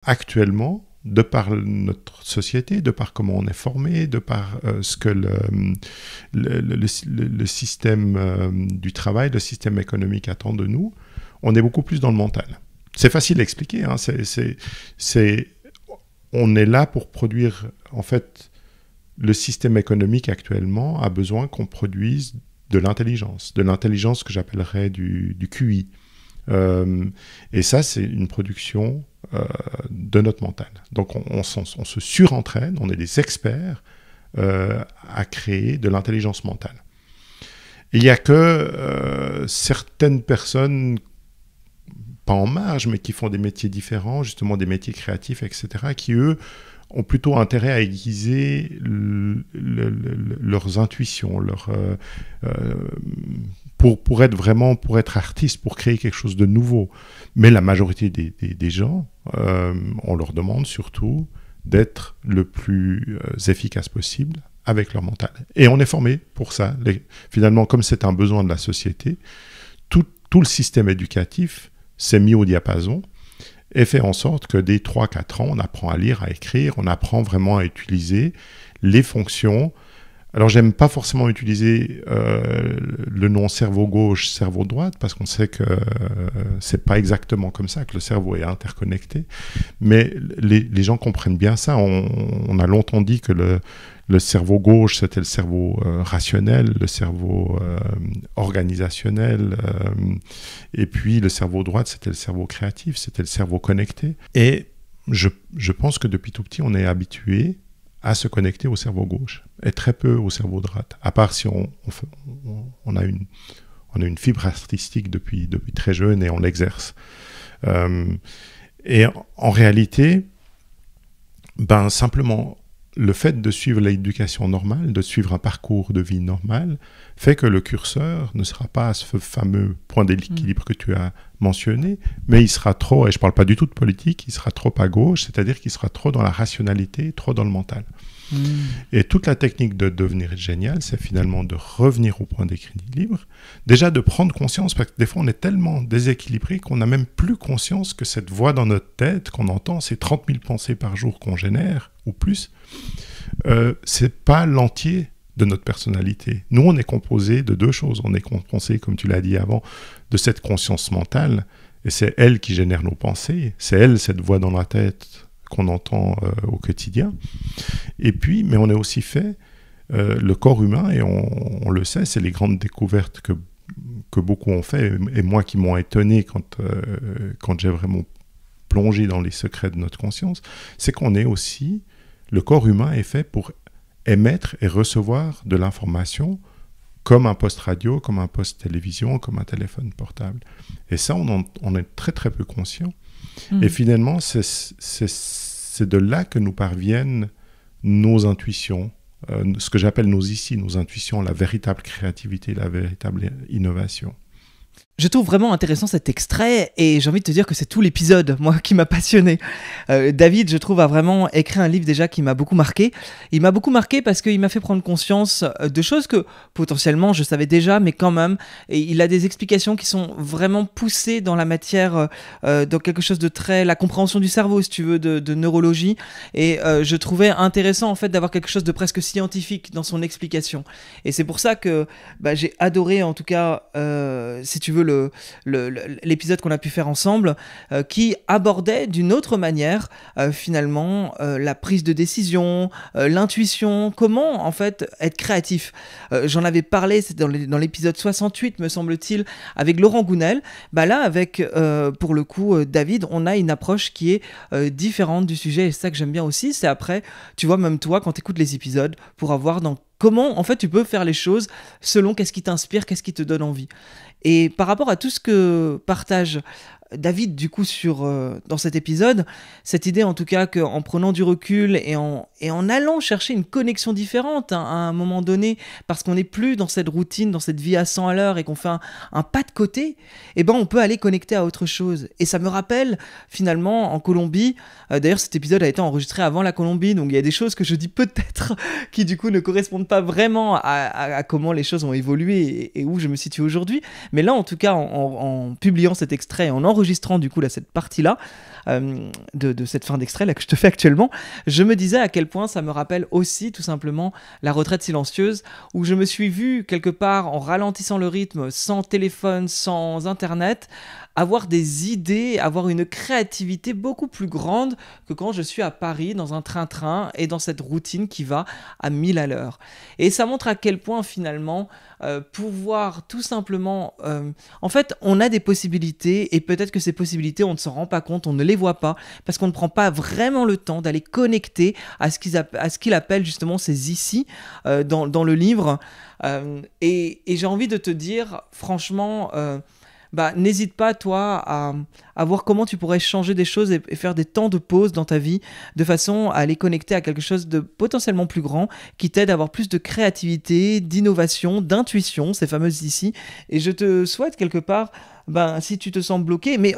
actuellement, de par notre société, de par comment on est formé, de par ce que le système du travail, le système économique attend de nous, on est beaucoup plus dans le mental. C'est facile à expliquer, hein, on est là pour produire, en fait, le système économique actuellement a besoin qu'on produise de l'intelligence que j'appellerais du QI. Et ça, c'est une production de notre mental. Donc on se surentraîne, on est des experts à créer de l'intelligence mentale. Il n'y a que certaines personnes, pas en marge, mais qui font des métiers différents, justement des métiers créatifs, etc., qui, eux, ont plutôt intérêt à aiguiser leurs intuitions, pour être artiste, pour créer quelque chose de nouveau. Mais la majorité des gens, on leur demande surtout d'être le plus efficace possible avec leur mental. Et on est formé pour ça. Finalement, comme c'est un besoin de la société, tout le système éducatif s'est mis au diapason et fait en sorte que dès 3-4 ans, on apprend à lire, à écrire, on apprend vraiment à utiliser les fonctions. Alors, j'aime pas forcément utiliser le nom cerveau gauche, cerveau droite, parce qu'on sait que c'est pas exactement comme ça, que le cerveau est interconnecté. Mais les gens comprennent bien ça. On a longtemps dit que le cerveau gauche, c'était le cerveau rationnel, le cerveau organisationnel, et puis le cerveau droite, c'était le cerveau créatif, c'était le cerveau connecté. Et je pense que depuis tout petit, on est habitué à se connecter au cerveau gauche et très peu au cerveau droite, à part si on a une fibre artistique depuis très jeune et on l'exerce. Et en réalité, simplement, le fait de suivre l'éducation normale, de suivre un parcours de vie normal, fait que le curseur ne sera pas à ce fameux point d'équilibre que tu as mentionné, mais il sera trop, et je ne parle pas du tout de politique, il sera trop à gauche, c'est-à-dire qu'il sera trop dans la rationalité, trop dans le mental. Et toute la technique de devenir génial, c'est finalement de revenir au point d'équilibre, déjà de prendre conscience, parce que des fois on est tellement déséquilibré qu'on n'a même plus conscience que cette voix dans notre tête qu'on entend, ces 30 000 pensées par jour qu'on génère, ou plus, c'est pas l'entier de notre personnalité. Nous, on est composé de deux choses. On est composé, comme tu l'as dit avant, de cette conscience mentale, et c'est elle qui génère nos pensées, c'est elle, cette voix dans la tête qu'on entend au quotidien. Et puis, mais on est aussi fait, le corps humain, et on le sait, c'est les grandes découvertes que beaucoup ont fait, et moi qui m'ont étonné quand j'ai vraiment plongé dans les secrets de notre conscience, c'est qu'on est aussi, le corps humain est fait pour émettre et recevoir de l'information comme un poste radio, comme un poste télévision, comme un téléphone portable. Et ça, on est très très peu conscient. Et finalement, c'est de là que nous parviennent nos intuitions, ce que j'appelle nos intuitions, la véritable créativité, la véritable innovation. Je trouve vraiment intéressant cet extrait et j'ai envie de te dire que c'est tout l'épisode, moi, qui m'a passionné. David, je trouve, a vraiment écrit un livre déjà qui m'a beaucoup marqué. Il m'a beaucoup marqué parce qu'il m'a fait prendre conscience de choses que potentiellement je savais déjà, mais quand même, et il a des explications qui sont vraiment poussées dans la matière, dans quelque chose de très... la compréhension du cerveau, si tu veux, de neurologie. Et je trouvais intéressant, en fait, d'avoir quelque chose de presque scientifique dans son explication. Et c'est pour ça que j'ai adoré, en tout cas, si tu veux, l'épisode qu'on a pu faire ensemble, qui abordait d'une autre manière finalement la prise de décision, l'intuition, comment en fait être créatif. J'en avais parlé, c'est dans l'épisode 68 me semble-t-il, avec Laurent Gounel. Là avec pour le coup David, on a une approche qui est différente du sujet, et c'est ça que j'aime bien aussi, c'est après, tu vois, même toi quand tu écoutes les épisodes, pour avoir dans comment en fait tu peux faire les choses selon qu'est-ce qui t'inspire, qu'est-ce qui te donne envie. Et par rapport à tout ce que partage David du coup dans cet épisode, cette idée en tout cas qu'en prenant du recul et en allant chercher une connexion différente à un moment donné, parce qu'on n'est plus dans cette routine, dans cette vie à 100 à l'heure et qu'on fait un pas de côté, on peut aller connecter à autre chose. Et ça me rappelle finalement en Colombie, d'ailleurs cet épisode a été enregistré avant la Colombie, donc il y a des choses que je dis peut-être qui du coup ne correspondent pas vraiment à comment les choses ont évolué et où je me situe aujourd'hui. Mais là en tout cas en publiant cet extrait, en enregistrant du coup là, cette partie-là, de cette fin d'extrait là que je te fais actuellement, je me disais à quel point ça me rappelle aussi tout simplement la retraite silencieuse, où je me suis vu quelque part en ralentissant le rythme, sans téléphone, sans internet, avoir des idées, avoir une créativité beaucoup plus grande que quand je suis à Paris dans un train-train et dans cette routine qui va à 1000 à l'heure. Et ça montre à quel point finalement pouvoir tout simplement... en fait, on a des possibilités et peut-être que ces possibilités, on ne s'en rend pas compte, on ne les voit pas parce qu'on ne prend pas vraiment le temps d'aller connecter à ce qu'il appelle justement ces ici dans le livre. Et j'ai envie de te dire, franchement... n'hésite pas, toi, à voir comment tu pourrais changer des choses et faire des temps de pause dans ta vie de façon à les connecter à quelque chose de potentiellement plus grand qui t'aide à avoir plus de créativité, d'innovation, d'intuition, ces fameuses ici. Et je te souhaite quelque part... si tu te sens bloqué, mais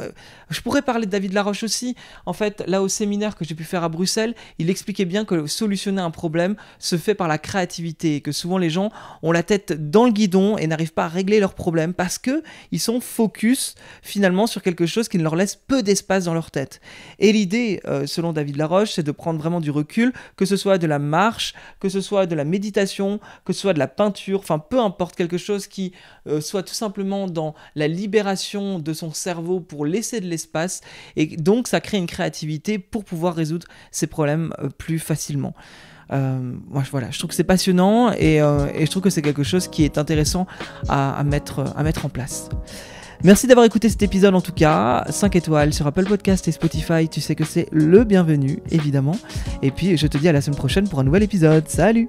je pourrais parler de David Laroche aussi. En fait, là au séminaire que j'ai pu faire à Bruxelles, il expliquait bien que solutionner un problème se fait par la créativité et que souvent les gens ont la tête dans le guidon et n'arrivent pas à régler leurs problèmes parce qu'ils sont focus finalement sur quelque chose qui ne leur laisse peu d'espace dans leur tête. Et l'idée, selon David Laroche, c'est de prendre vraiment du recul, que ce soit de la marche, que ce soit de la méditation, que ce soit de la peinture, enfin peu importe, quelque chose qui soit tout simplement dans la libération de son cerveau pour laisser de l'espace, et donc ça crée une créativité pour pouvoir résoudre ces problèmes plus facilement. Moi, voilà, je trouve que c'est passionnant et je trouve que c'est quelque chose qui est intéressant à mettre en place. Merci d'avoir écouté cet épisode en tout cas, 5 étoiles sur Apple Podcast et Spotify, tu sais que c'est le bienvenu évidemment, et puis je te dis à la semaine prochaine pour un nouvel épisode. Salut!